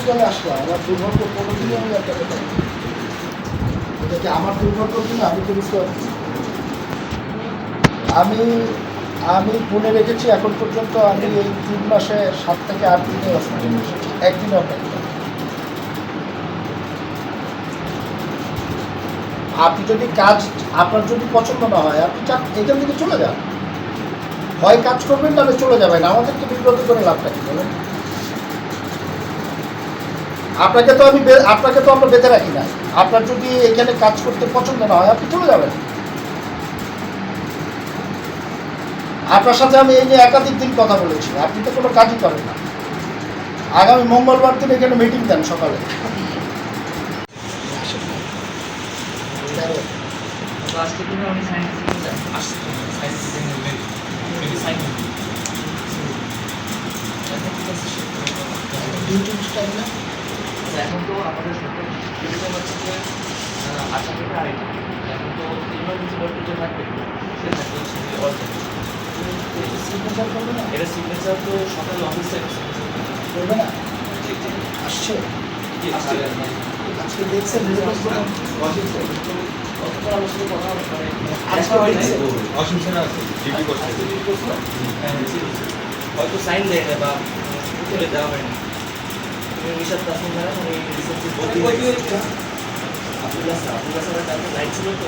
হসপিটালে আসলাম, আমার দুর্ভাগ্য কোনোদিনই আমি আপনাকে পাই এটা কি আমার দুর্ভাগ্য কিনা আমি তো বুঝতে পারছি। আমি আমি গুনে রেখেছি এখন পর্যন্ত আমি এই 3 মাসে 7 থেকে 8 দিনে হসপিটালে এসেছি, একদিনও আপনাকে পাই। আপনি যদি কাজ আপনার যদি পছন্দ না হয় আপনি এখান থেকে চলে যান, হয় কাজ করবেন তাহলে চলে যাবেন, আমাদেরকে বিব্রত করে লাভটা কি বলেন? আপনাকে তো আমরা বেঁধে রাখি না। আপনার যদি এখানে কাজ করতে পছন্দ না হয় আপনি চলে যাবেন। আপনার সাথে আমি এই নিয়ে একাধিক দিন কথা বলেছি, আপনি তো কোনো কাজই করেন না। আগামী মঙ্গলবার দিন এখানে মিটিং দেন সকালে। এখন তো আমাদের সরকার সুবিধা হচ্ছে যে 8টা থেকে 2:30, এখন তো ইমার্জেন্সি ডক্টর যে থাকবে সে থাকবে সিগনেচার করবে না? এটা সিগনেচার তো সকালে অফিসে করবে না? আসছে আজকে দেখছেন আলোচনা কথা মানে হয়তো সাইন দেয় না বা তুলে দেওয়া হয়নি। নিশাদ তাসিম দ্বারা মানে রিসেন্টলি বদলি আব্দুল্লাহ স্যারের কাছে লাইট ছিল তো